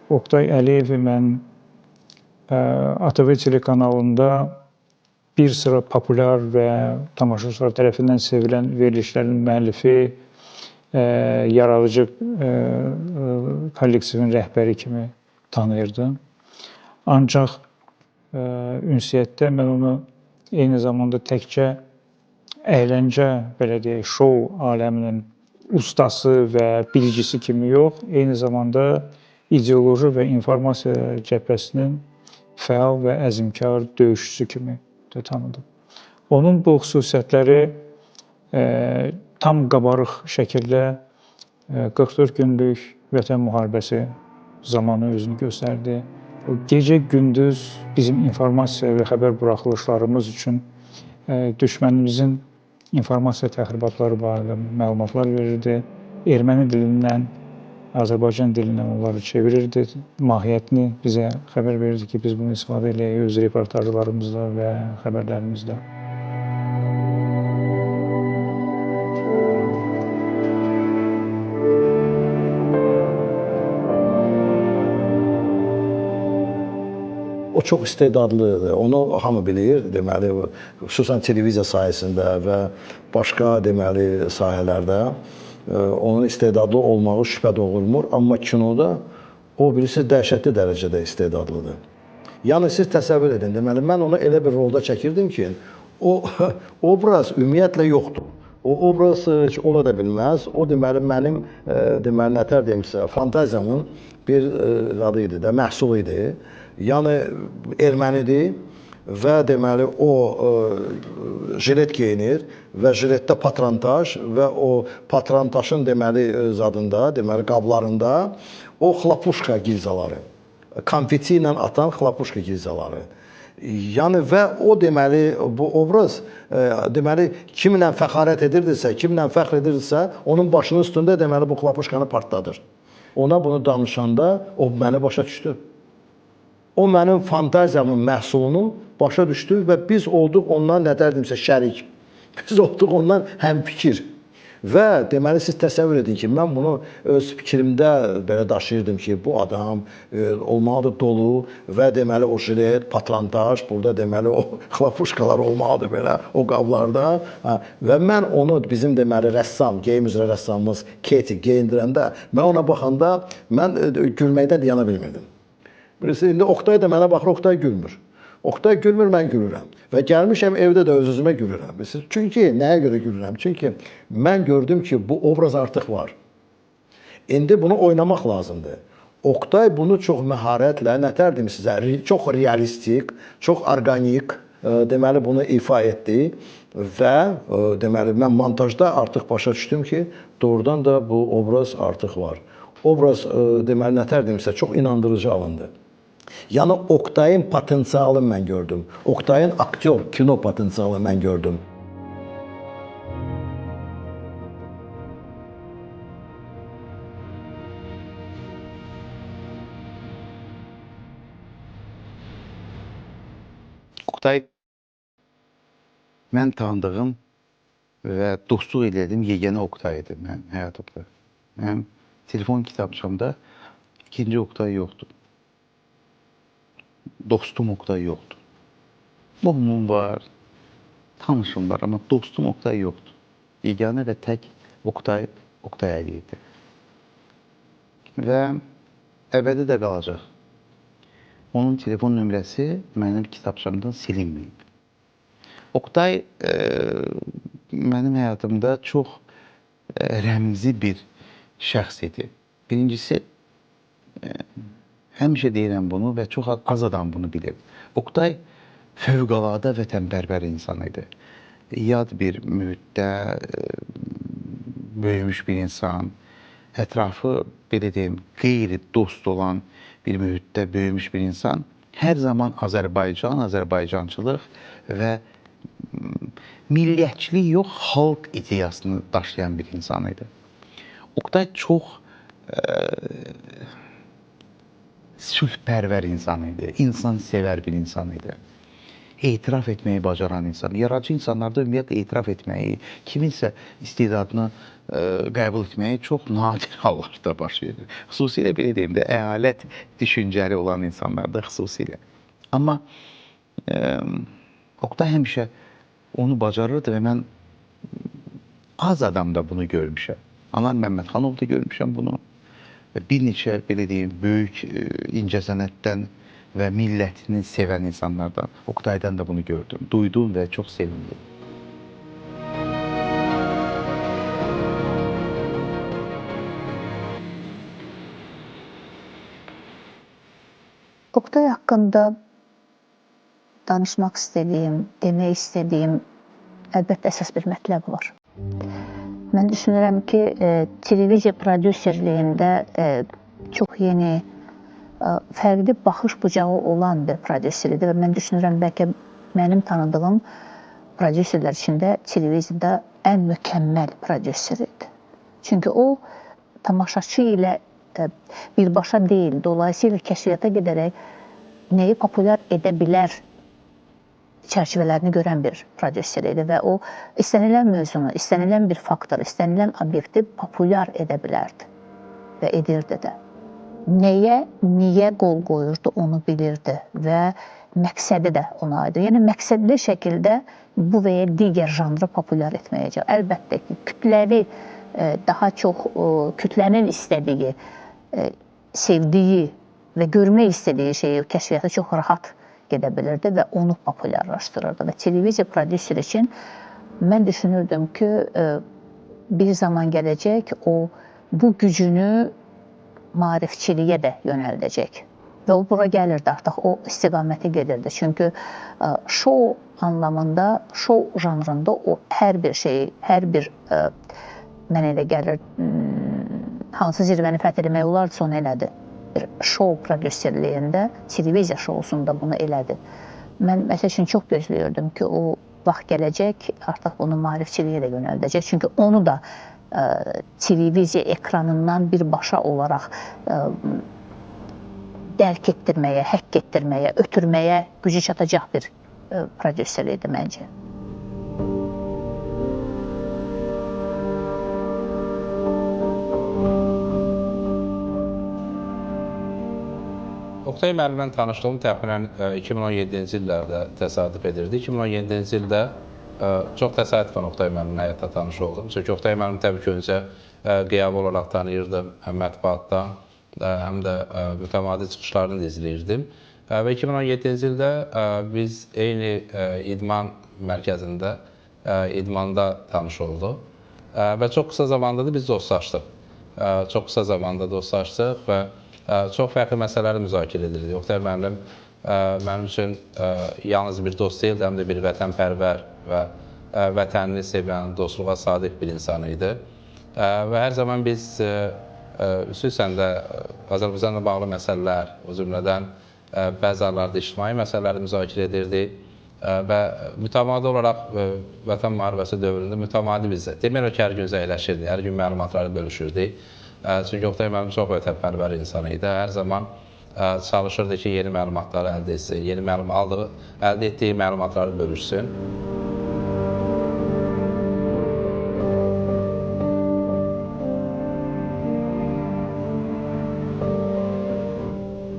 Oktay Əliyevi mən ATV telekanalında bir sıra populyar və tamaşaçılar tərəfindən sevilən verilişlərin müəllifi, yaradıcı kollektivin rəhbəri kimi tanıyırdım. Ancaq ünsiyyətdə mən onu eyni zamanda təkcə əyləncə, belə deyək, şou aləminin ustası və bilicisi kimi yox, eyni zamanda ideoloji və informasiya cəbhəsinin fəal və əzmkar döyüşçüsü kimi də tanıdım. Onun bu xüsusiyyətləri tam qabarıq şəkildə 44 günlük Vətən müharibəsi zamanı özünü göstərdi. O gecə-gündüz bizim informasiya və xəbər buraxılışlarımız üçün düşmənimizin informasiya təxribatları barədə məlumatlar verirdi. Erməni dilindən Azərbaycan dilindən onları çevirirdi. Mahiyyətini bizə xəbər verirdi ki, biz bunu istifadə edək öz reportajlarımızda və xəbərlərimizdə. O çox istedadlıdır. Onu hamı bilir, deməli, xüsusən televiziya sayəsində və başqa, deməli, sahələrdə onun istedadlı olmağı şübhə doğurmur. Amma kinoda o birisi dəhşətli dərəcədə istedadlıdır. Yəni, siz təsəvvür edin, deməli, mən onu elə bir rolda çəkirdim ki, o obraz ümumiyyətlə yoxdur. O obraz heç ola da bilməz. O, deməli, mənim, deməli, nətər deyimsə, fantaziyamın bir adı idi də, məhsulu idi. Yəni, ermənidir və deməli, o jilet geyinir və jiletdə patrontaj və o patrontajın, deməli, zadında, deməli, qablarında o xlapuşka gilzaları, konfeti ilə atan xlapuşka gilzaları. Yəni, və o, deməli, bu obraz, deməli, kimlə fəxarət edirdirsə, kimlə fəxr edirdirsə, onun başının üstündə, deməli, bu xlapuşkanı partladır. Ona bunu danışanda o məni başa düşdü. O mənim fantaziyamın məhsulunu başa düşdü və biz olduq ondan, nə dərdimsə, şərik. Biz olduq ondan həmfikir. Və deməli, siz təsəvvür edin ki, mən bunu öz fikrimdə belə daşıyırdım ki, bu adam olmalıdır dolu və deməli, o jilet, patrontaj, burada deməli, o xlapuşkalar olmalıdır belə, o qablarda. Və mən onu bizim deməli, rəssam, geyim üzrə rəssamımız Keti geyindirəndə, mən ona baxanda, mən gülməkdən yana bilmirdim. Birisi, indi Oktay da mənə baxır, Oktay gülmür. Oktay gülmür, mən gülürəm. Və gəlmişəm evdə də öz-özümə gülürəm. Çünki nəyə görə gülürəm? Çünki mən gördüm ki, bu obraz artıq var. İndi bunu oynamaq lazımdır. Oktay bunu çox məharətlə, nətər deyim sizə, çox realistik, çox orqanik, deməli bunu ifa etdi və deməli mən montajda artıq başa düşdüm ki, doğrudan da bu obraz artıq var. Obraz deməli nətər deyim sizə, çox inandırıcı alındı. Yəni Oktayın potensialını mən gördüm. Oktayın aktyor, kino potensialını mən gördüm. Oktay mən tanıdığım və dostluq edildiyim yeganə Oktay idi mənim həyatımda. Mənim telefon kitabçamda ikinci Oktay yoxdur. Dostum Oktay yoxdur. Qohumum var, tanışım var, amma dostum Oktay yoxdur. Yeganə və tək Oktay Əli idi. Və əbədi də qalacaq. Onun telefon nömrəsi mənim kitabçamdan silinməyib. Oktay mənim həyatımda çox rəmzi bir şəxs idi. Birincisi, həmişə deyirəm bunu və çox az adam bunu bilir. Oktay fövqəladə vətənpərvər insan idi. Yad bir mühitdə böyümüş bir insan, ətrafı, belə deyim, qeyri-dost olan bir mühitdə böyümüş bir insan, hər zaman Azərbaycan, Azərbaycançılıq və milliyyətçilik yox, xalq ideyasını daşıyan bir insan idi. Oktay çox sülhpərvər insan idi, insansevər bir insan idi. Etiraf etməyi bacaran insan, yaradıcı insanlarda ümumiyyətlə etiraf etməyi, kiminsə istedadını qəbul etməyi çox nadir hallarda baş verir. Xüsusilə belə deyim də, əyalət düşüncəli olan insanlarda xüsusilə. Amma Oktay həmişə onu bacarırdı və mən az adamda bunu görmüşəm. Anar Məmmədxanov da görmüşəm bunu. Və bir neçə, belə deyim, böyük incəsənətdən və millətini sevən insanlardan, Oktaydan da bunu gördüm, duydum və çox sevindim. Oktay haqqında danışmaq istədiyim, demək istədiyim əlbəttə əsas bir mətləb var. Mən düşünürəm ki, televiziya prodüserliyində çox yeni, fərqli baxış bucağı olan bir prodüser idi və mən düşünürəm, bəlkə mənim tanıdığım prodüserlər içində televiziyada ən mükəmməl prodüser idi. Çünki o, tamaşaçı ilə birbaşa deyil, dolayısıyla kəşfiyyata gedərək nəyi populyar edə bilər çərçivələrini görən bir prodüser idi və o, istənilən mövzunu, istənilən bir faktor, istənilən obyekti populyar edə bilərdi və edirdi də. Nəyə, niyə qol qoyurdu, onu bilirdi və məqsədi də ona aiddir. Yəni, məqsədli şəkildə bu və ya digər janrı populyar etməyəcək. Əlbəttə ki, kütləvi, daha çox kütlənin istədiyi, sevdiyi və görmək istədiyi şeyi kəşfiyyata çox rahat gedə bilirdi və onu populyarlaşdırırdı. Və televiziya prodüser üçün mən düşünürdüm ki, bir zaman gələcək o bu gücünü maarifçiliyə də yönəldəcək. Və o bura gəlirdi artıq, o istiqamətə gedirdi. Çünki şou anlamında, şou janrında o hər bir şeyi, hər bir mən elə gəlir, hansı zirvəni fəth eləmək olardısa onu elədi. Bir şou prodüserliyində, televiziya şousunda bunu elədi. Mən məsəl üçün çox gözləyirdim ki, o vaxt gələcək, artıq bunu maarifçiliyə də yönəldəcək. Çünki onu da televiziya ekranından birbaşa olaraq dərk etdirməyə, həkk etdirməyə, ötürməyə gücü çatacaq bir prodüser idi məncə. Oktay müəllimlə tanışlığım təxminən 2017-ci illərdə təsadüf edirdi. 2017-ci ildə çox təsadüfən Oktay müəllimlə həyatda tanış oldum. Çünki Oktay müəllimi təbii ki, öncə qiyabi olaraq tanıyırdım, həm mətbuatdan, həm də mütəmadi çıxışlarını izləyirdim. Və 2017-ci ildə biz eyni idman mərkəzində, idmanda tanış olduq və çox qısa zamanda da biz dostlaşdıq. Çox qısa zamanda dostlaşdıq və çox fərqli məsələləri müzakirə edirdik. Oktay müəllim mənim üçün yalnız bir dost deyildi, həm də bir vətənpərvər və vətənini sevən, dostluğa sadiq bir insan idi. Və hər zaman biz xüsusən də Azərbaycanla bağlı məsələlər, o cümlədən bəzi hallarda ictimai məsələləri müzakirə edirdik və mütəmadi olaraq Vətən müharibəsi dövründə mütəmadi biz demək olar ki, hər gün əyləşirdik, hər gün məlumatları bölüşürdük. Çünki Oktay müəllim çox vətənpərvər insan idi. Hər zaman çalışırdı ki, yeni məlumatları əldə etsin, əldə etdiyi məlumatları bölüşsün.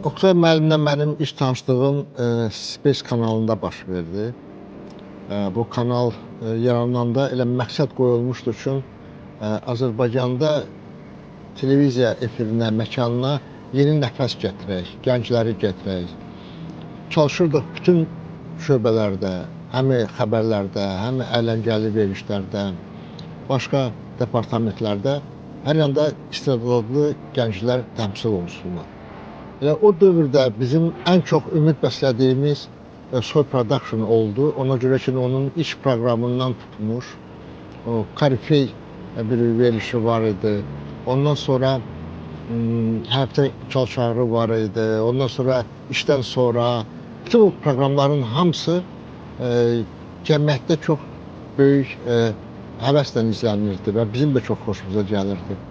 Oktay müəllimlə mənim iş tanışlığım Space kanalında baş verdi. Bu kanal yarananda elə məqsəd qoyulmuşdu ki, Azərbaycanda televiziya efirinə, məkanına yeni nəfəs gətirək, gəncləri gətirək. Çalışırdıq bütün şöbələrdə, həm xəbərlərdə, həm əyləncəli verilişlərdə, başqa departamentlərdə hər yanda istedadlı gənclər təmsil olsunlar. Elə o dövrdə bizim ən çox ümid bəslədiyimiz Soy Production oldu. Ona görə ki, onun iş proqramından tutmuş, o Karifey bir verilişi var idi. Ondan sonra həftə çalışarı var idi. Ondan sonra işdən sonra bütün o proqramların hamısı cəmiyyətdə çox böyük həvəslə izlənirdi və bizim də çox xoşumuza gəlirdi.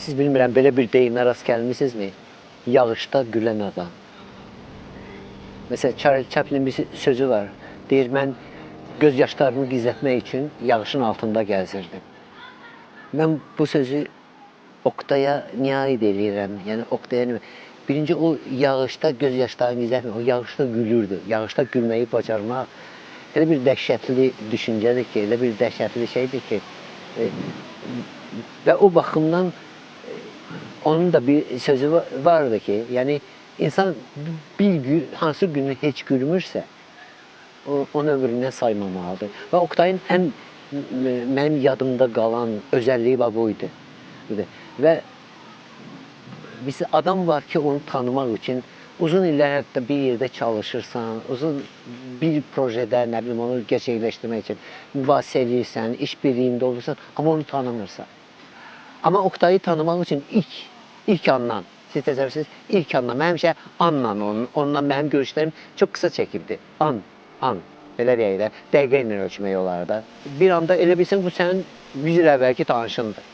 Siz bilmirəm, belə bir deyimə rast gəlmisinizmi? Yağışda gülən adam. Məsələn, Charles Chaplin bir sözü var. Deyir, mən göz yaşlarımı gizlətmək üçün yağışın altında gəzirdim. Mən bu sözü Oktaya niyə aid eləyirəm? Yəni, Oktaya birinci, o yağışda göz yaşlarını gizlətmək, o yağışda gülürdü. Yağışda gülməyi bacarmaq elə bir dəhşətli düşüncədir ki, elə bir dəhşətli şeydir ki, və o baxımdan onun da bir sözü vardı ki, yəni insan bir gün, hansı günü heç gülmürsə, onun ömründən saymamalıdır. Və Oktayın ən mənim yadımda qalan özəlliyi buydu. Və bir adam var ki, onu tanımaq üçün uzun illər hətta bir yerdə çalışırsan, uzun bir projədə, nə bilim, onu gerçəkləşdirmək üçün mübahisə edirsən, iş birliyində olursan, amma onu tanımırsan. Amma Oktayı tanımaq üçün ilk andan, siz təsəvvürsünüz, ilk andan, mən həmişə anla onunla mənim görüşlərim çox qısa çəkibdi. An, belə deyək də, dəqiqə ilə ölçmək olar da. Bir anda elə bilsən, bu sənin 100 il əvvəlki tanışındır.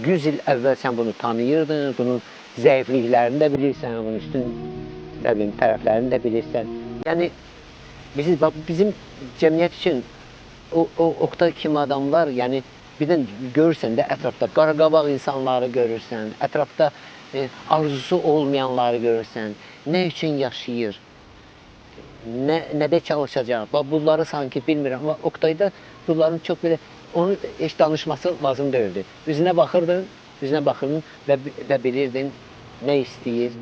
100 il əvvəl sən bunu tanıyırdın, bunun zəifliklərini də bilirsən, bunun üstün tərəflərini də bilirsən. Yəni, bizim cəmiyyət üçün o Oktay kimi adamlar, yəni, birdən görürsən də ətrafda qaraqabaq insanları görürsən, ətrafda arzusu olmayanları görürsən, nə üçün yaşayır, nədə çalışacaq, bunları sanki bilmirəm, amma Oktayda bunların çox belə, onu heç danışması lazım deyildi. Üzünə baxırdın və bilirdin nə istəyir.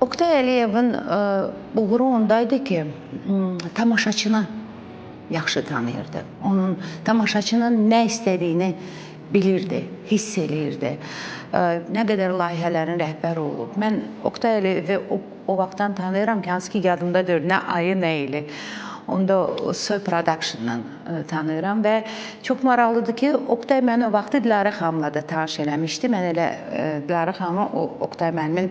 Oktay Əliyevin uğuru ondaydı ki, tamaşaçını yaxşı tanıyırdı. Onun tamaşaçının nə istədiyini bilirdi, hiss eləyirdi. Nə qədər layihələrin rəhbəri olub. Mən Oktay Əliyevi o vaxtdan tanıyıram ki, hansı ki, yadımda deyil, nə ayı, nə ili. Onda Soy Production-dan tanıyıram və çox maraqlıdır ki, Oktay məni o vaxtı Dilarə xanımla da tanış eləmişdi. Mən elə Dilarə xanımı Oktay müəllimin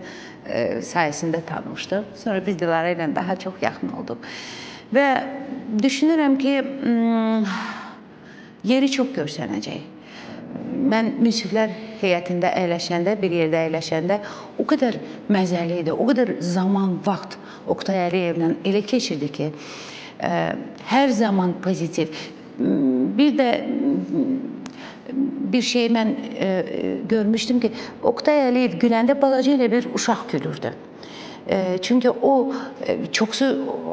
sayəsində tanımışdıq. Sonra biz Dilarə ilə daha çox yaxın olduq. Və düşünürəm ki, yeri çox görsənəcək. Mən müsiflər heyətində əyləşəndə, bir yerdə əyləşəndə o qədər məzəli idi, o qədər zaman, vaxt Oktay Əliyevlə elə keçirdi ki, hər zaman pozitiv. bir də bir şey mən görmüşdüm ki, Oqtay Əliyev güləndə balaca elə bir uşaq gülürdü. Çünki o çoxsu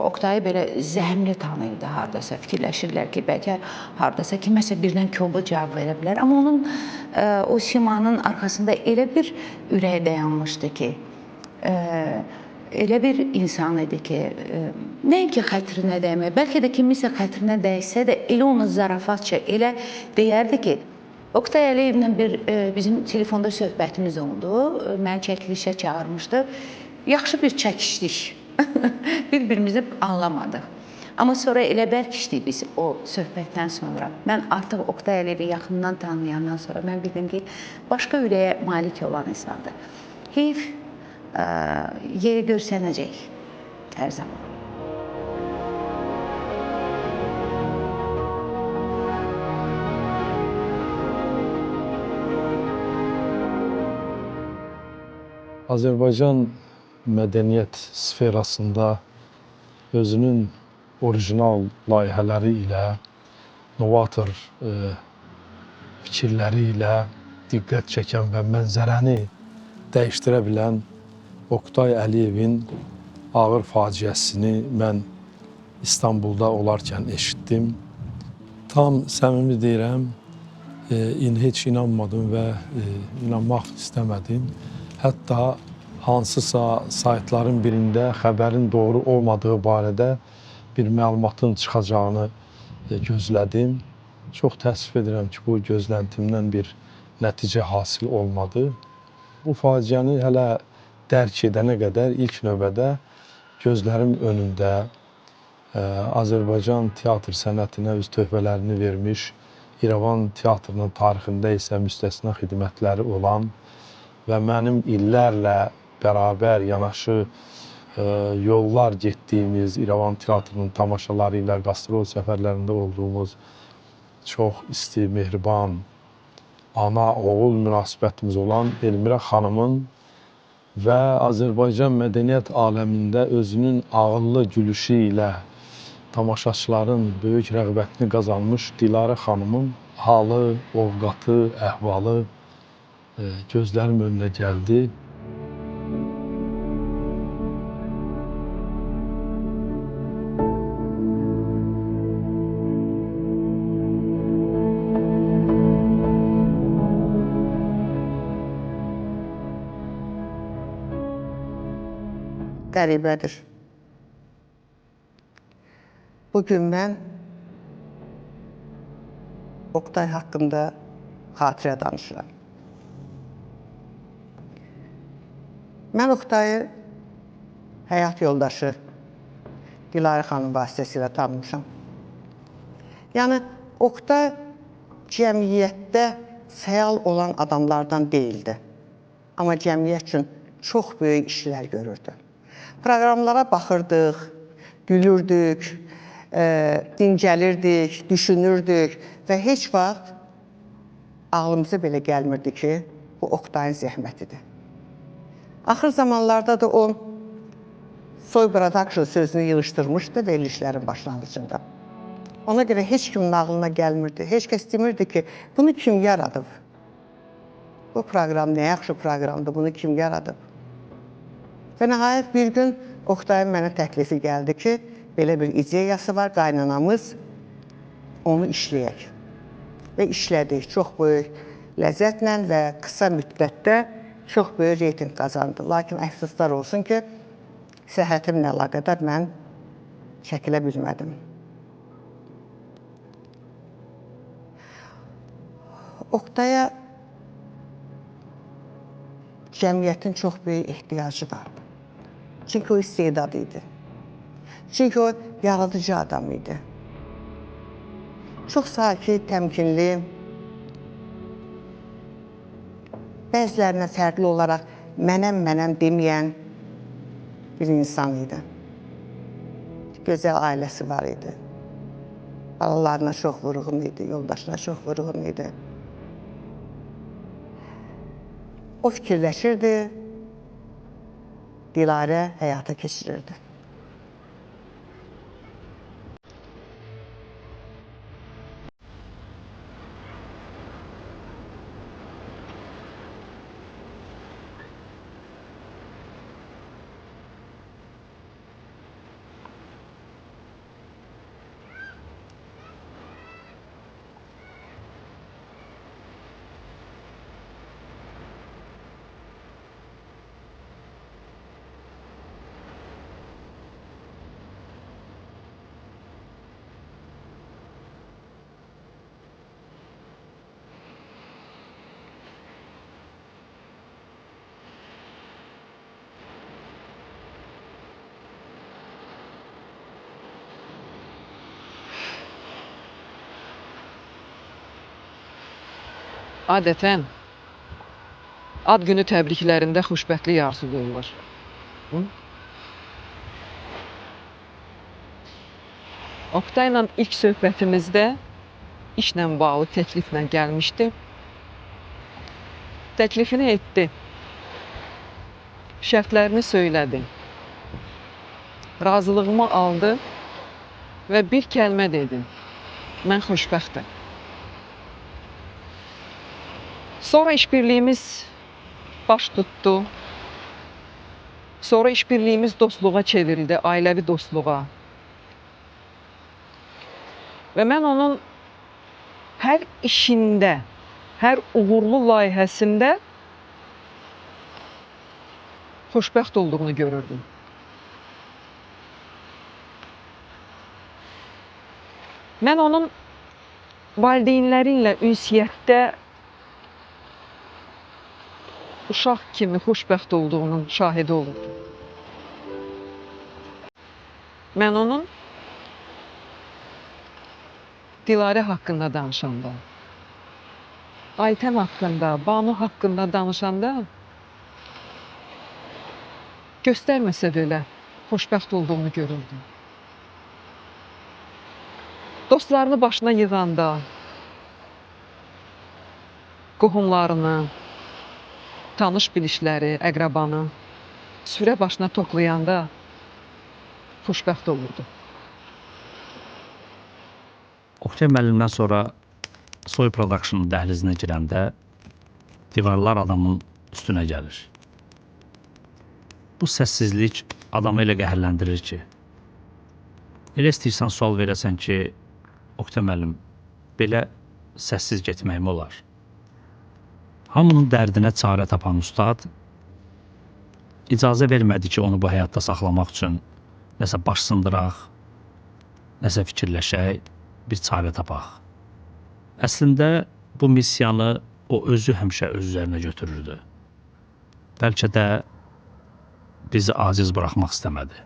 Oqtayı belə zəhmli tanıyırdı hardasa. Fikirləşirlər ki, bəlkə hardasa kiməsə birdən kobud cavab verə bilər. Amma onun o simanın arxasında elə bir ürək dayanmışdı ki, elə bir insan idi ki, nəinki xətrinə dəymək, bəlkə də kiminsə xətrinə dəysə də elə onu zarafatca elə deyərdi ki, Oqtay Əliyevlə bizim telefonda söhbətimiz oldu. Məni çəkilişə çağırmışdı. Yaxşı bir çəkişdik. Bir-birimizi anlamadıq. Amma sonra elə bərkişdik biz o söhbətdən sonra. Mən artıq Oqtay Əliyevi yaxından tanıyandan sonra mən bildim ki, başqa ürəyə malik olan insandır. Heyf yeri görsənəcək hər zaman. Azərbaycan mədəniyyət sferasında özünün orijinal layihələri ilə, novator fikirləri ilə diqqət çəkən və mənzərəni dəyişdirə bilən Oqtay Əliyevin ağır faciəsini mən İstanbulda olarkən eşitdim. Tam səmimi deyirəm, heç inanmadım və inanmaq istəmədim. Hətta hansısa saytların birində xəbərin doğru olmadığı barədə bir məlumatın çıxacağını gözlədim. Çox təəssüf edirəm ki, bu gözləntimdən bir nəticə hasil olmadı. Bu faciəni hələ dərk edənə qədər ilk növbədə gözlərim önündə Azərbaycan teatr sənətinə öz töhfələrini vermiş, İrəvan teatrının tarixində isə müstəsna xidmətləri olan və mənim illərlə bərabər yanaşı yollar getdiyimiz İrəvan teatrının tamaşaları ilə qastrol səfərlərində olduğumuz çox isti, mehriban, ana-oğul münasibətimiz olan Elmirə xanımın və Azərbaycan mədəniyyət aləmində özünün ağıllı gülüşü ilə tamaşaçıların böyük rəğbətini qazanmış Dilarə xanımın halı, ovqatı, əhvalı gözlərim önünə gəldi. Qəribədir. Bugün mən Oqtay haqqında xatirə danışıram. Mən Oqtayı həyat yoldaşı Dilarə xanım vasitəsilə tanımışam. Yəni, Oqtay cəmiyyətdə fəal olan adamlardan deyildi. Amma cəmiyyət üçün çox böyük işlər görürdü. Proqramlara baxırdıq, gülürdük, dincəlirdik, düşünürdük və heç vaxt ağlımıza belə gəlmirdi ki, bu Oqtayın zəhmətidir. Axır zamanlarda da o Soy Production sözünü yığışdırmışdı verilişlərin başlanğıcında. Ona görə heç kimin ağlına gəlmirdi. Heç kəs demirdi ki, bunu kim yaradıb? Bu proqram nə yaxşı proqramdır, bunu kim yaradıb? Və nəhayət bir gün Oqtayın mənə təklifi gəldi ki, belə bir ideyası var, qaynanamız, onu işləyək. Və işlədik, çox böyük ləzzətlə və qısa müddətdə çox böyük reyting qazandı. Lakin əfsuslar olsun ki, səhhətimlə əlaqədar mən çəkilə bilmədim. Oqtaya cəmiyyətin çox böyük ehtiyacı vardı. Çünki o istedad idi. Çünki o yaradıcı adam idi. Çox sakit, təmkinli, bəzilərinə fərqli olaraq mənəm deməyən bir insan idi. Gözəl ailəsi var idi. Balalarına çox vurğun idi, yoldaşına çox vurğun idi. O fikirləşirdi, Dilarə həyata keçirirdi. adətən ad günü təbriklərində xoşbəxtlik arzusu duyulur. Oktayla ilk söhbətimizdə işlə bağlı təkliflə gəlmişdi. Təklifini etdi. Şərtlərini söylədi. Razılığımı aldı və bir kəlmə dedi. Mən xoşbəxtəm. Sonra işbirliyimiz baş tutdu. Sonra işbirliyimiz dostluğa çevrildi, ailəvi dostluğa. Və mən onun hər işində, hər uğurlu layihəsində xoşbəxt olduğunu görürdüm. Mən onun valideynləri ilə ünsiyyətdə uşaq kimi xoşbəxt olduğunun şahidi olurdum. Mən onun Dilarə haqqında danışanda, Aytən haqqında, Banu haqqında danışanda göstərməsə belə xoşbəxt olduğunu görürdüm. Dostlarını başına yığanda, qohumlarını, tanış bilişləri, əqrabanı sürə başına toplayanda xoşbəxt olurdu. Oktay müəllimdən sonra Soy Production dəhlizinə girəndə divarlar adamın üstünə gəlir. Bu səssizlik adamı elə qəhərləndirir ki, elə istəyirsən sual verəsən ki, Oktay müəllim, belə səssiz getməyim olar. Hamının dərdinə çarə tapan ustad icazə vermədi ki, onu bu həyatda saxlamaq üçün nəsə baş sındıraq, nəsə fikirləşək, bir çarə tapaq. Əslində, bu missiyanı o özü həmişə öz üzərinə götürürdü. Bəlkə də bizi aciz buraxmaq istəmədi.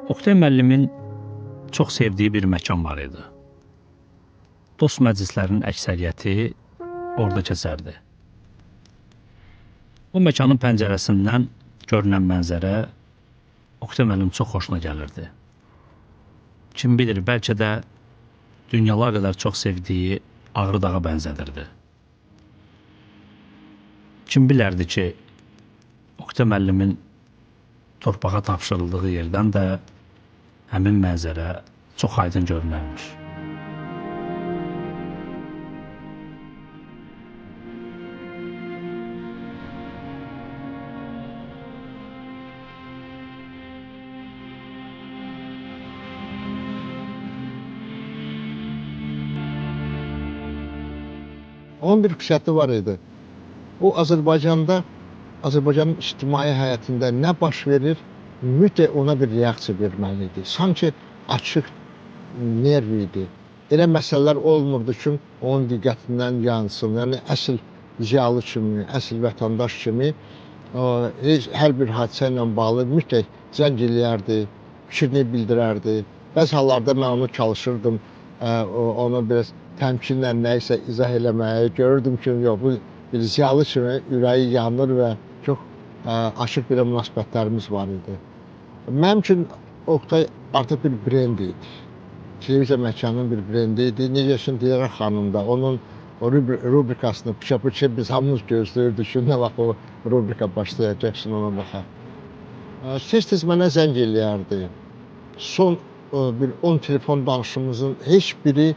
Oktay müəllimin çox sevdiyi bir məkan var idi. Dost məclislərinin əksəriyyəti orada keçərdi. Bu məkanın pəncərəsindən görünən mənzərə Oktay müəllim çox xoşuna gəlirdi. Kim bilir, bəlkə də dünyalar qədər çox sevdiyi Ağrı dağa bənzədirdi. Kim bilərdi ki, Oktay müəllimin torpağa tapşırıldığı yerdən də həmin mənzərə çox aydın görünərmiş. Onun bir xüsusiyyəti var idi. O Azərbaycanın ictimai həyatında nə baş verir, mütləq ona bir reaksiya verməli idi. Sanki açıq nerv idi. Elə məsələlər olmurdu ki, onun diqqətindən yansın. Yəni əsl ziyalı kimi, əsl vətəndaş kimi hər bir hadisə ilə bağlı mütləq zəng eləyərdi, fikrini bildirərdi. Bəzi hallarda mən onu çalışırdım, onu biraz təmkinlə nəyisə izah eləməyə. Görürdüm ki, yox, bu bir ziyalı kimi ürəyi yanır və çox açıq bir münasibətlərimiz var idi. Mənim üçün Oktay artıq bir brend idi. Televiziya məkanının bir brendi idi. Necə şimdi Dilara xanım da onun o rubrikasını pıça biz hamımız gözləyirdik ki, nə vaxt o rubrika başlayacaqsın ona baxaq. Tez-tez mənə zəng eləyərdi. Son bir 10 telefon danışımızın heç biri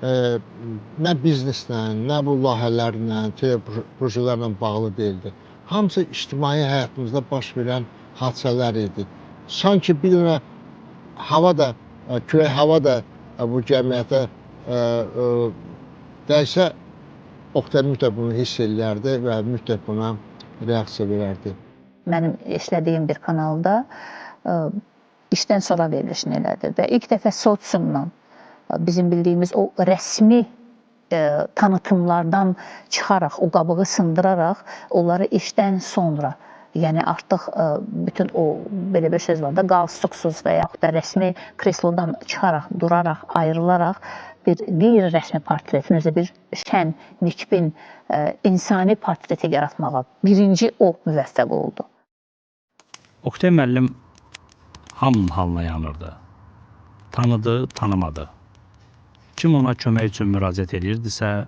nə bizneslə, nə bu layihələrlə, projelərlə bağlı deyildi. Hamısı ictimai həyatımızda baş verən hadisələr idi. Sanki bir dənə hava da, külək hava da bu cəmiyyətə dəysə, Oktay mütləq bunu hiss eləyərdi və mütləq buna reaksiya verərdi. Mənim işlədiyim bir kanalda işdən sonra verilişini elədi və ilk dəfə sosiumdan bizim bildiyimiz o rəsmi tanıtımlardan çıxaraq, o qabığı sındıraraq onları işdən sonra, yəni artıq bütün o belə bir söz var da, qalstuksuz və yaxud da rəsmi kreslodan çıxaraq, duraraq, ayrılaraq bir qeyri-rəsmi portretin, özü bir şən, nikbin, insani portreti yaratmağa birinci o müvəffəq oldu. Oktay müəllim hamının halına yanırdı. Tanıdı, tanımadı. Kim ona kömək üçün müraciət edirdisə,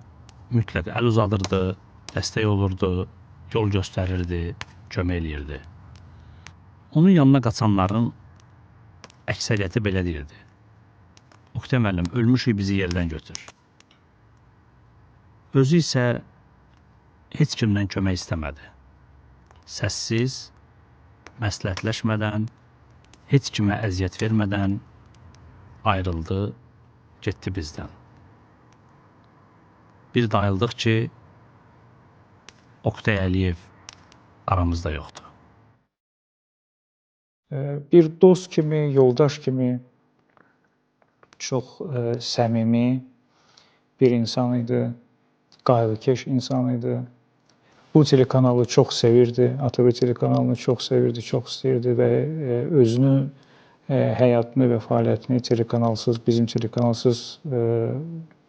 mütləq əl uzadırdı, dəstək olurdu, yol göstərirdi, kömək eləyirdi. Onun yanına qaçanların əksəriyyəti belə deyirdi. Oktay müəllim, ölmüşük, bizi yerdən götür. Özü isə heç kimdən kömək istəmədi. Səssiz, məsləhətləşmədən, heç kimə əziyyət vermədən ayrıldı, getdi bizdən. Bir də ayıldıq ki, Oktay Əliyev aramızda yoxdur. Bir dost kimi, yoldaş kimi çox səmimi bir insan idi, qayğıkeş insan idi. Bu telekanalı çox sevirdi, ATV telekanalını çox sevirdi, çox istəyirdi və özünü, həyatını və fəaliyyətini telekanalsız, bizim telekanalsız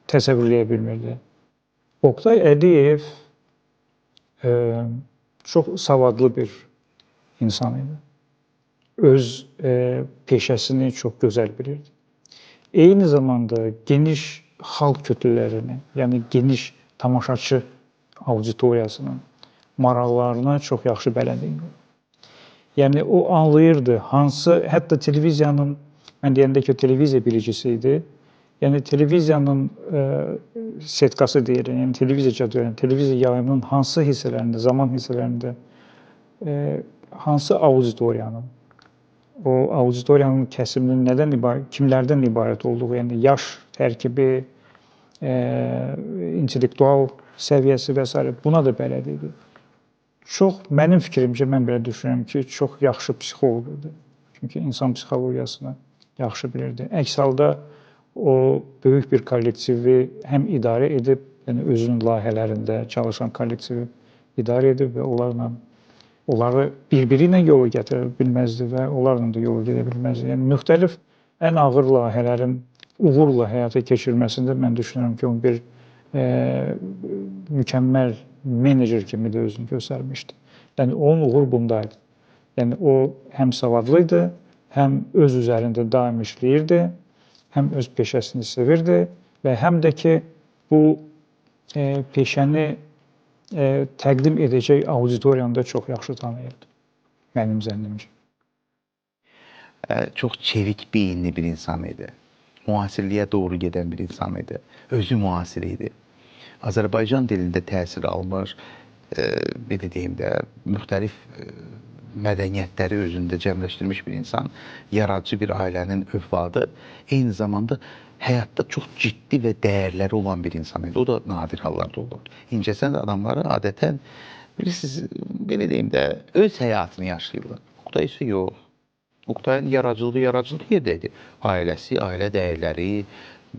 təsəvvürləyə bilmirdi. Oktay Əliyev çox savadlı bir insan idi. Öz peşəsini çox gözəl bilirdi. Eyni zamanda geniş xalq kütlələrini, yəni geniş tamaşaçı auditoriyasının maraqlarına çox yaxşı bələd idi. Yəni o anlayırdı hansı, hətta televiziyanın, mən deyəndə ki, televiziya bilicisi idi. Yəni televiziyanın setkası deyirəm, yəni televiziya yayımının hansı hissələrində, zaman hissələrində hansı auditoriyanın, o auditoriyanın kəsiminin kimlərdən ibarət olduğu, yəni yaş tərkibi, intellektual səviyyəsi və s. buna da bələd idi. Çox, mənim fikrimcə, mən belə düşünürəm ki, çox yaxşı psixoloq idi. Çünki insan psixologiyasını yaxşı bilirdi. Əks halda o böyük bir kollektivi həm idarə edib, yəni özünün layihələrində çalışan kollektivi idarə edib və onları bir-biri ilə yola gətirə bilməzdi və onlarla da yola gedə bilməzdi. Yəni müxtəlif ən ağır layihələrin uğurla həyata keçirməsində mən düşünürəm ki, o bir mükəmməl menecer kimi də özünü göstərmişdi. Yəni onun uğur bundaydı. Yəni o həm savadlı idi, həm öz üzərində daim işləyirdi, həm öz peşəsini sevirdi və həm də ki, bu peşəni təqdim edəcək auditoriyanı da çox yaxşı tanıyırdı. Mənim zənnimcə. Çox çevik beyinli bir insan idi. Müasirliyə doğru gedən bir insan idi. Özü müasir idi. Azərbaycan dilində təhsil almış, belə deyim də, müxtəlif mədəniyyətləri özündə cəmləşdirmiş bir insan, yaradıcı bir ailənin övladı, eyni zamanda həyatda çox ciddi və dəyərləri olan bir insan idi. O da nadir hallarda olur. İncəsənət adamları adətən bilirsiniz, belə deyim də, öz həyatını yaşayırlar. Oqtay isə yox. Oqtayın yaradıcılığı yerdə idi. Ailəsi, ailə dəyərləri,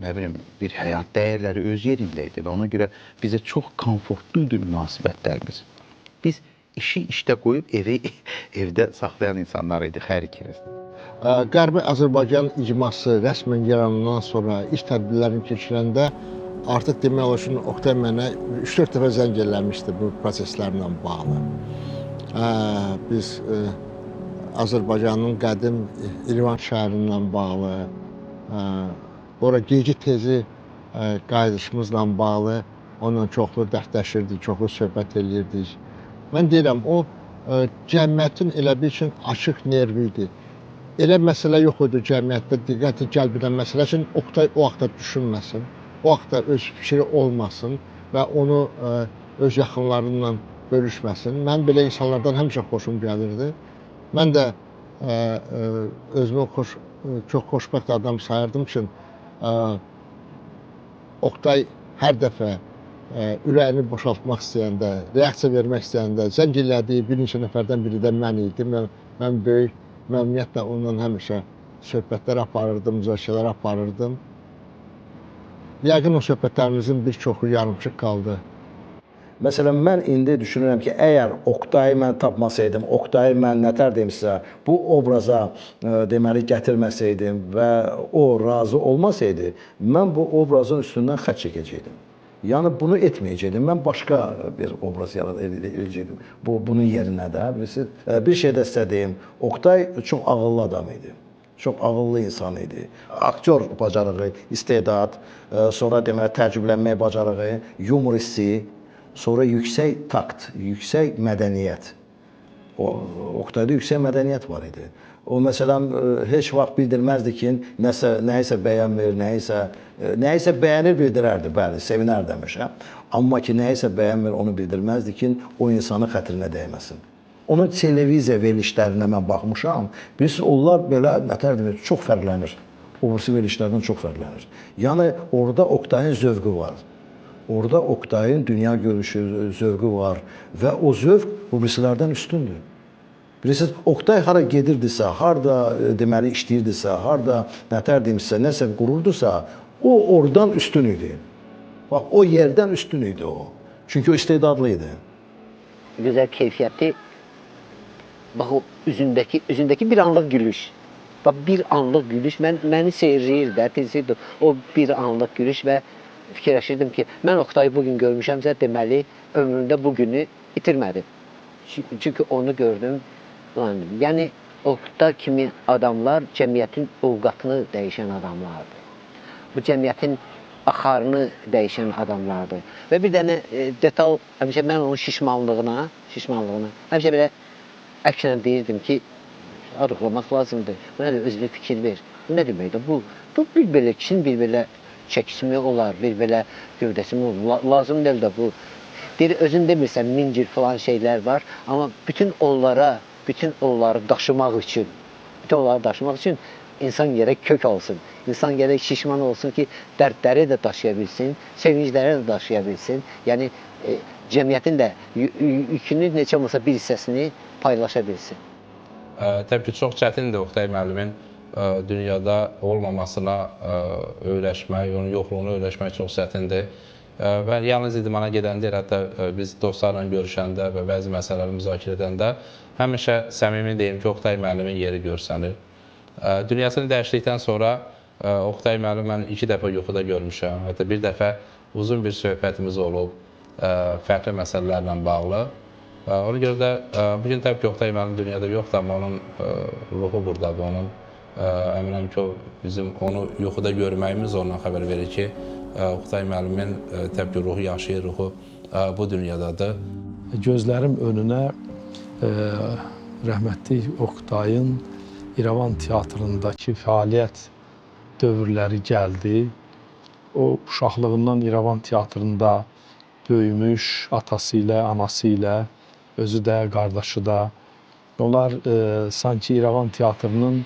nə bilim, bir həyat dəyərləri öz yerində idi və ona görə bizə çox komfortlu idi münasibətlərimiz. Biz işi işdə qoyub evdə saxlayan insanlar idik hər ikimiz. Qərbi Azərbaycan icması rəsmən yaranandan sonra iş tədbirlərini keçirəndə artıq demək olar ki, Oqtay mənə 3-4 dəfə zəng eləmişdi bu proseslərlə bağlı. Biz Azərbaycanın qədim İrəvan şəhərindən bağlı, ora gecə tezi qayıdışımızla bağlı onunla çoxlu dərdləşirdik, çoxlu söhbət eləyirdik. Mən deyirəm, o cəmiyyətin elə bir üçün açıq nervi idi. Elə məsələ yox idi cəmiyyətdə diqqəti cəlb edən məsələ üçün Oqtay o vaxtda düşünməsin, o vaxtda öz fikri olmasın və onu öz yaxınlarıyla bölüşməsin. Mən belə insanlardan həmişə xoşum gəlirdi. Mən də özümü çox xoşbəxt adam sayırdım ki, Oqtay hər dəfə ürəyini boşaltmaq istəyəndə, reaksiya vermək istəyəndə, zəng elədiyi bir neçə nəfərdən biri də mən idim. Mən böyük məmnuniyyətlə onunla həmişə söhbətlər aparırdım, müzakirələr aparırdım. Yəqin o söhbətlərimizin bir çoxu yarımçıq qaldı. Məsələn, mən indi düşünürəm ki, əgər Oqtayı mən tapmasaydım, Oqtayı mən nətər deyimsə, bu obraza deməli gətirməsəydim və o razı olmasaydı, mən bu obrazın üstündən xətt çəkəcəkdim. Yəni bunu etməyəcəkdim. Mən başqa bir obraz edəcəkdim. Bunun yerinə də bir şey də istədiyim, Oqtay çox ağıllı adam idi. Çox ağıllı insan idi. Aktyor bacarığı, istedad, sonra deməli təəccüblənmək bacarığı, yumor hissi, sonra yüksək takt, yüksək mədəniyyət. Oqtayda yüksək mədəniyyət var idi. O məsələn heç vaxt bildirməzdi ki, nəyisə bəyənmir, nəyisə bəyənir bildirərdi, bəli, sevinərdi həmişə. Amma ki, nəyisə bəyənmir, onu bildirməzdi ki, o insanın xətrinə dəyməsin. Onun televiziya verilişlərinə mən baxmışam. Bilirsiniz, onlar belə nətər demir, çox fərqlənir. Obrisi verilişlərdən çox fərqlənir. Yəni orada Oqtayın zövqü var. Orada Oqtayın dünya görüşü, zövqü var və o zövq obrisilərdən üstündür. Bilirsiniz, Oqtay hara gedirdisə, harada deməli işləyirdisə, harada nətər deyimsə, nəsə qururdusa, o oradan üstün idi. Bax, o yerdən üstün idi o. Çünki o istedadlı idi. Gözəl keyfiyyətli. Bax, o üzündəki bir anlıq gülüş. Bax, bir anlıq gülüş məni seyirləyirdi. O bir anlıq gülüş və fikirləşirdim ki, mən Oqtayı bugün görmüşəmsə, deməli, ömrümdə bugünü itirmədim. Çünki onu gördüm. Yəni, Oqtay kimi adamlar cəmiyyətin ovqatını dəyişən adamlardır. Bu cəmiyyətin axarını dəyişən adamlardır. Və bir dənə detal, həmişə mən onun şişmanlığına, həmişə belə əksənə deyirdim ki, arıqlamaq lazımdır. Buna da özünə fikir ver. Bu nə deməkdir? Bu bir belə, kişinin bir belə çəkisimi olar, bir belə gövdəsimi olur. Lazım deyil də bu. Deyir, özün demirsən, min cür falan şeylər var. Amma bütün onları daşımaq üçün insan gərək kök olsun. İnsan gərək şişman olsun ki, dərdləri də daşıya bilsin, sevincləri də daşıya bilsin. Yəni, cəmiyyətin də yükünü neçə olmasa bir hissəsini paylaşa bilsin. Təbii ki, çox çətindir Oqtay müəllimin dünyada olmamasına öyrəşmək, onun yoxluğunu öyrəşmək çox çətindir. Və yalnız idmana gedəndə, hətta biz dostlarla görüşəndə və bəzi məsələləri müzakirə edəndə həmişə səmimi deyim ki, Oqtay müəllimin yeri görsənir. Dünyasını dəyişdikdən sonra Oqtay müəllim mən 2 dəfə yuxuda görmüşəm. Hətta bir dəfə uzun bir söhbətimiz olub, fərqli məsələlərlə bağlı. Ona görə də bugün təbii ki, Oqtay müəllim dünyada yoxdur, amma onun ruhu buradadır. Onun əminəm ki, bizim onu yuxuda görməyimiz ondan xəbər verir ki, Oqtay müəllimin təbii ki, ruhu yaşayır, ruhu bu dünyadadır. Gözlərim önünə rəhmətli Oqtayın İrəvan teatrındakı fəaliyyət dövrləri gəldi. O, uşaqlığından İrəvan teatrında böyümüş, atası ilə, anası ilə, özü də, qardaşı da. Onlar sanki İrəvan teatrının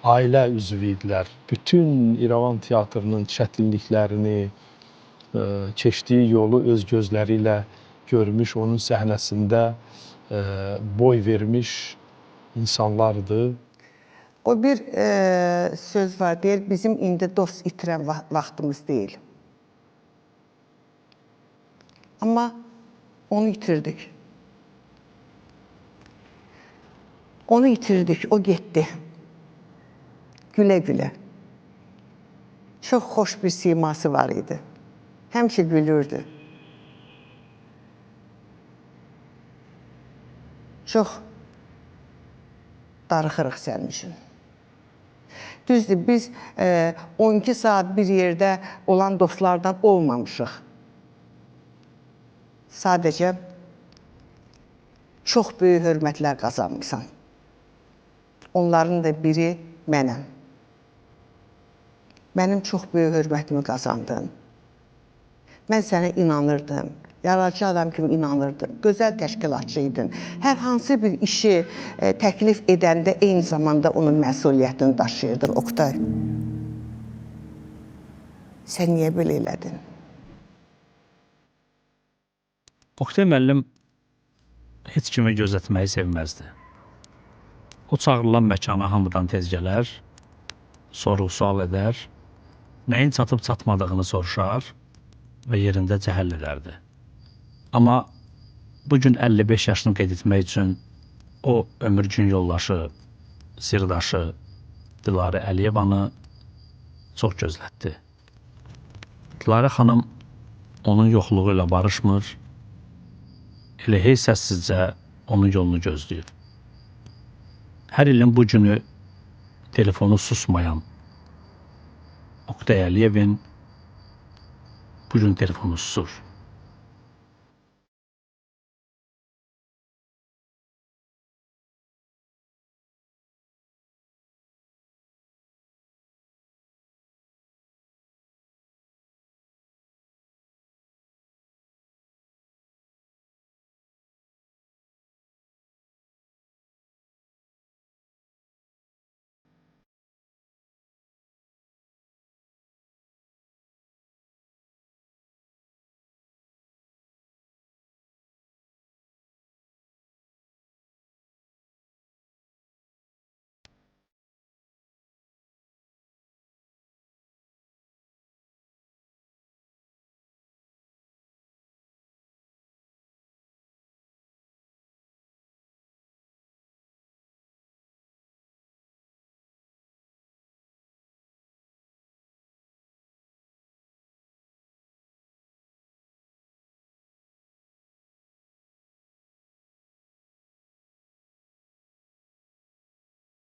ailə üzvü idilər. Bütün İrəvan teatrının çətinliklərini, keçdiyi yolu öz gözləri ilə görmüş, onun səhnəsində boy vermiş insanlardır. O bir söz var, deyir, bizim indi dost itirən vaxtımız deyil. Amma onu itirdik. Onu itirdik, o getdi. Gülə-gülə. Çox xoş bir siması var idi. Həmişə gülürdü. Çox darıxırıq sənin üçün. Düzdür, biz 12 saat bir yerdə olan dostlardan olmamışıq. Sadəcə çox böyük hörmətlər qazanmışsan. Onların da biri mənəm. Mənim çox böyük hörmətimi qazandın. Mən sənə inanırdım. Yaradıcı adam kimi inanırdım. Gözəl təşkilatçı idin. Hər hansı bir işi təklif edəndə eyni zamanda onun məsuliyyətini daşıyırdın, Oktay. Sən niyə belə elədin? Oktay müəllim heç kimi gözlətməyi sevməzdi. O çağırılan məkana hamıdan tez gələr, sorğu-sual edər, nəyin çatıb-çatmadığını soruşar və yerində cəhəll edərdi. Amma bugün 55 yaşını qeyd etmək üçün o ömür gün yoldaşı, sirdaşı Dilarə Əliyevanı çox gözlətdi. Dilarə xanım onun yoxluğu ilə barışmır, elə hey səssizcə onun yolunu gözləyir. Hər ilin bu günü telefonu susmayan Oktay Əliyevin bugün telefonu susur.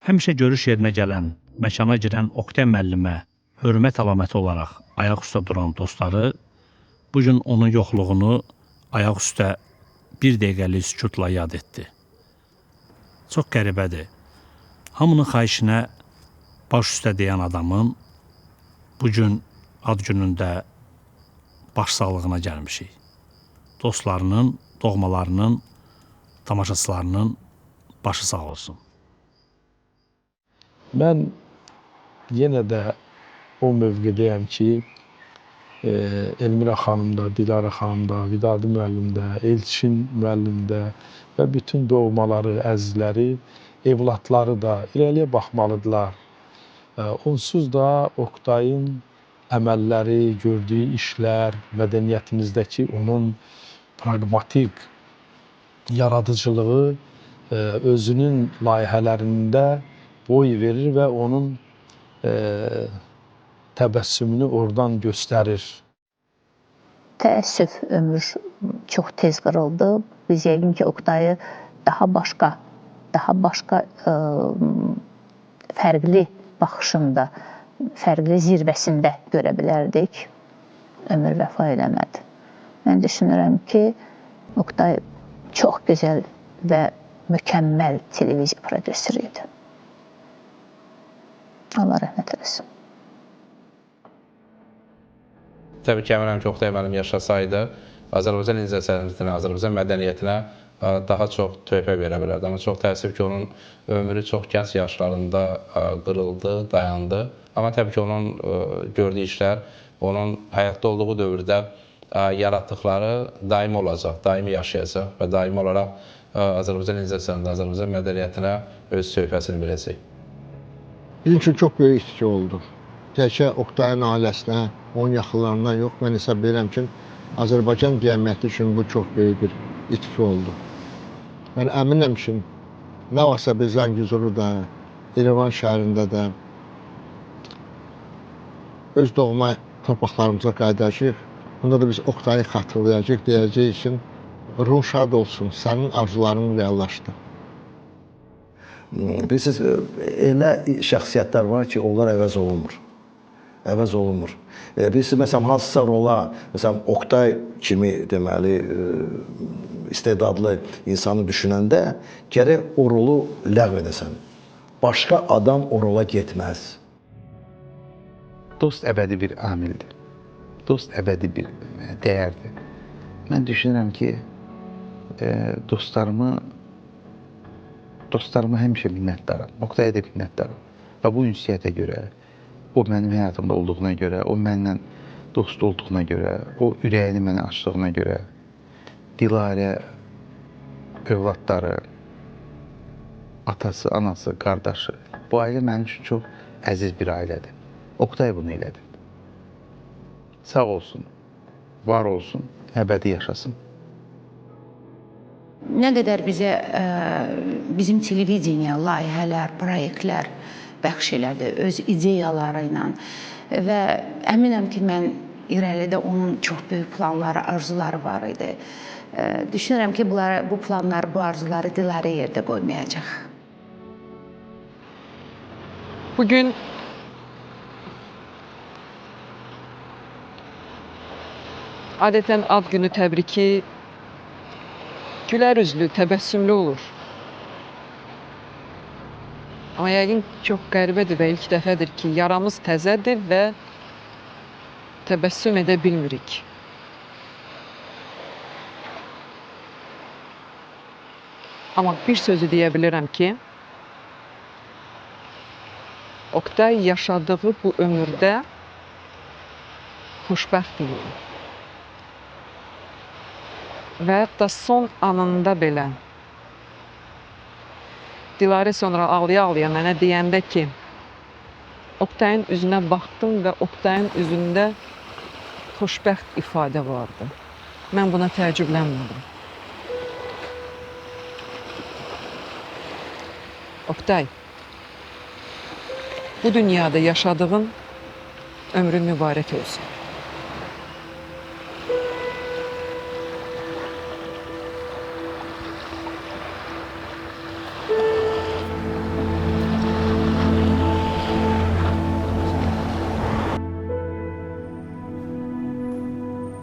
Həmişə görüş yerinə gələn, məkana girən Oktay müəllimə hörmət əlaməti olaraq ayaq üstə duran dostları bugün onun yoxluğunu ayaq üstə bir dəqiqəlik sükutla yad etdi. Çox qəribədir. Hamının xahişinə baş üstə deyən adamın bugün ad günündə baş sağlığına gəlmişik. Dostlarının, doğmalarının, tamaşaçılarının başı sağ olsun. Mən yenə də o mövqedəyəm ki, Elmira xanım da, Dilarə xanım da, Vidadi müəllim də, Elçin müəllim də və bütün doğmaları, əzizləri, evlatları da irəliyə baxmalıdırlar. Onsuz da Oktayın əməlləri, gördüyü işlər, mədəniyyətimizdəki onun praqmatik yaradıcılığı özünün layihələrində boy verir və onun təbəssümünü oradan göstərir. Təəssüf ömür çox tez qırıldı. Biz yəqin ki, Oktayı daha başqa fərqli baxışında, fərqli zirvəsində görə bilərdik. Ömür vəfa eləmədi. Mən düşünürəm ki, Oktay çox gözəl və mükəmməl televiziya prodüseri idi. Allah rəhmət eləsin. Təbii ki, əminəm ki, Oktay müəllim yaşasaydı, Azərbaycan incəsənətinə, Azərbaycan mədəniyyətinə daha çox töhfə verə bilərdi. Amma çox təəssüf ki, onun ömrü çox gənc yaşlarında qırıldı, dayandı. Amma təbii ki, onun gördüyü işlər, onun həyatda olduğu dövrdə yaratdıqları daimi olacaq, daimi yaşayacaq və daimi olaraq Azərbaycan incəsənətində, Azərbaycan mədəniyyətinə öz töhfəsini verəcək. Bizim üçün çox böyük itki oldu. Təkcə Oktayın ailəsinə, onun yaxınlarına yox, mən hesab edirəm ki, Azərbaycan cəmiyyəti üçün bu çox böyük bir itki oldu. Mən əminəm ki, nə varsa biz Zəngəzurda, İrəvan şəhərində də öz doğma torpaqlarımıza qayıdacağıq. Bunda da biz Oktayı xatırlayacağıq, deyəcəyik ki, ruhun şad olsun, sənin arzuların reallaşdı. Bilirsiniz, elə şəxsiyyətlər var ki, onlar əvəz olunmur. Əvəz olunmur. Bilirsiniz, məsələn, hansısa rola, məsələn, Oktay kimi deməli, istedadlı insanı düşünəndə gərək o rolu ləğv edəsən. Başqa adam o rola getməz. Dost əbədi bir amildir. Dost əbədi bir dəyərdir. Mən düşünürəm ki, dostlarıma həmişə minnətdaram. Oktaya da minnətdaram. Və bu ünsiyyətə görə, o mənim həyatımda olduğuna görə, o mənimlə dost olduğuna görə, o ürəyini mənə açdığına görə, Dilarə, övladları, atası, anası, qardaşı, bu ailə mənim üçün çox əziz bir ailədir. Oktay bunu elədi. Sağ olsun, var olsun, əbədi yaşasın. Nə qədər bizə bizim televiziya, layihələr, proyektlər bəxş elədi öz ideyaları ilə və əminəm ki, mən irəlidə onun çox böyük planları, arzuları var idi. Düşünürəm ki, bu planları, bu arzuları Dilarə yerdə qoymayacaq. Bugün adətən ad günü təbriki gülər üzlü, təbəssümlü olur. Amma yəqin çox qəribədir və ilk dəfədir ki, yaramız təzədir və təbəssüm edə bilmirik. Amma bir sözü deyə bilirəm ki, Oktay yaşadığı bu ömürdə xoşbəxt idi. Və hətta son anında belə Dilarə sonra ağlaya-ağlaya mənə deyəndə ki, Oktayın üzünə baxdım və Oktayın üzündə xoşbəxt ifadə vardı. Mən buna təəccüblənmədim. Oktay, bu dünyada yaşadığın ömrün mübarək olsun.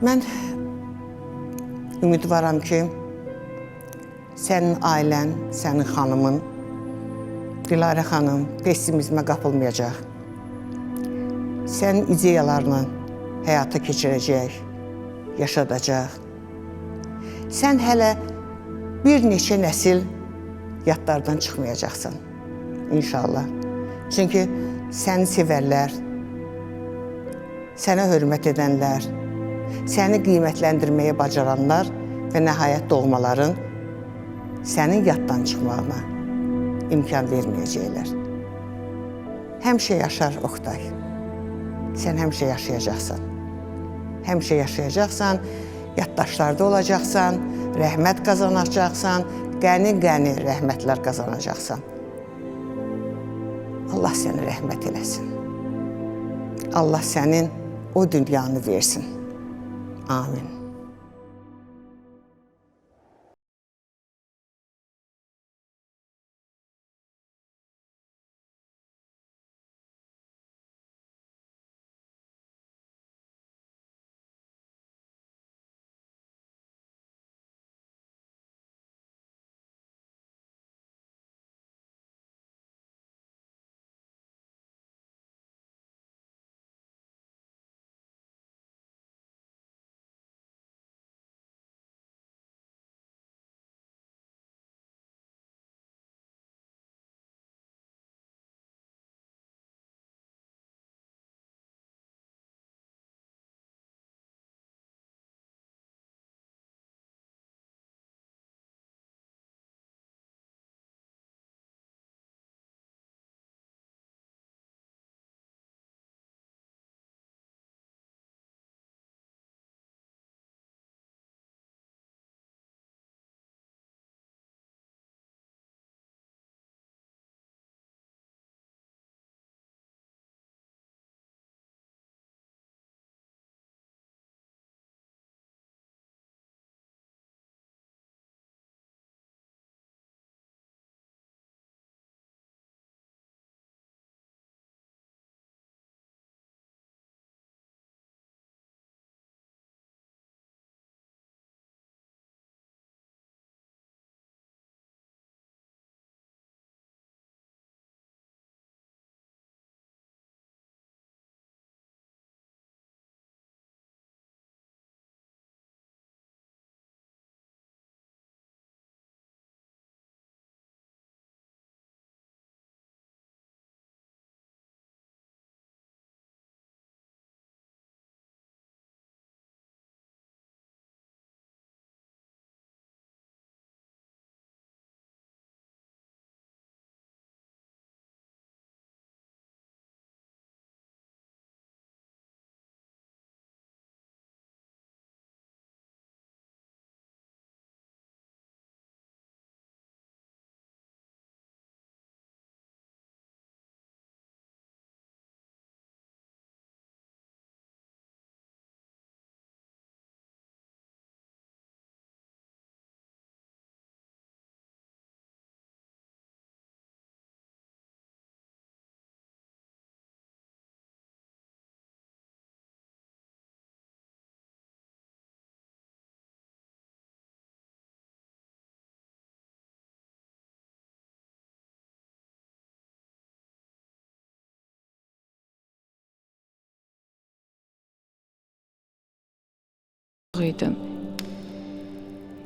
Mən ümidvaram ki, sənin ailən, sənin xanımın, Dilarə xanım pessimizmə qapılmayacaq. Sənin ideyalarını həyata keçirəcək, yaşadacaq. Sən hələ bir neçə nəsil yadlardan çıxmayacaqsan, inşallah. Çünki səni sevərlər, sənə hörmət edənlər, səni qiymətləndirməyə bacaranlar və nəhayət doğmaların sənin yaddan çıxmağına imkan verməyəcəklər. Həmişə yaşar Oktay. Sən həmişə yaşayacaqsan. Həmişə yaşayacaqsan, yaddaşlarda olacaqsan, rəhmət qazanacaqsan, qəni-qəni rəhmətlər qazanacaqsan. Allah səni rəhmət eləsin. Allah sənin o dünyanı versin. Amin. idin.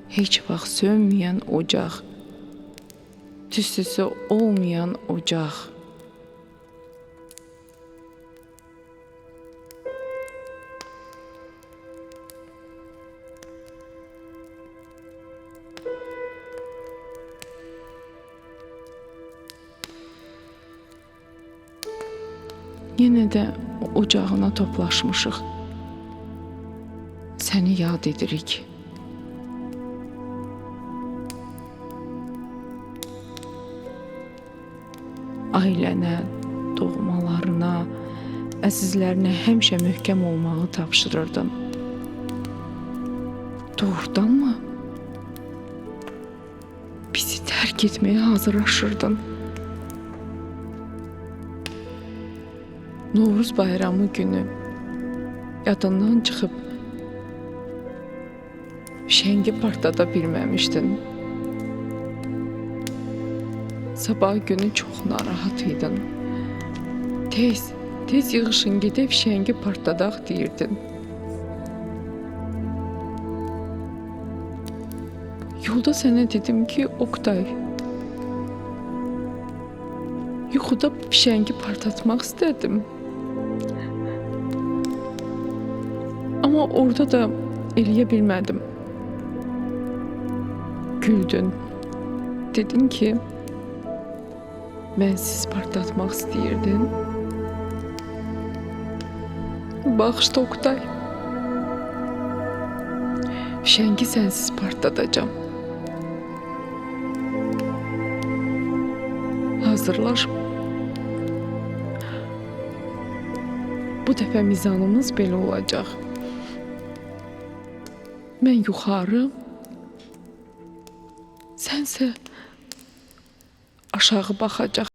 Heç vaxt sönməyən ocaq, tüstüsü olmayan ocaq. Yenə də ocağına toplaşmışıq. Səni yad edirik. Ailənə, doğmalarına, əzizlərinə həmişə möhkəm olmağı tapşırırdın. Doğrudanmı? Bizi tərk etməyə hazırlaşırdın. Novruz bayramı günü yadından çıxıb fişəngi partlada bilməmişdin. Sabah günü çox narahat idin. Tez yığışın gedib fişəngi partladaq deyirdin. Yolda sənə dedim ki, Oktay, yuxuda fişəngi partlatmaq istədim. Amma orada da eləyə bilmədim. Güldün. Dedin ki, mənsiz partlatmaq istəyirdin. Bağışla Oktay. Fişəngi sənsiz partladacağam. Hazırlaş. Bu dəfə mizanımız belə olacaq. Mən yuxarı, sənsə aşağı baxacaq.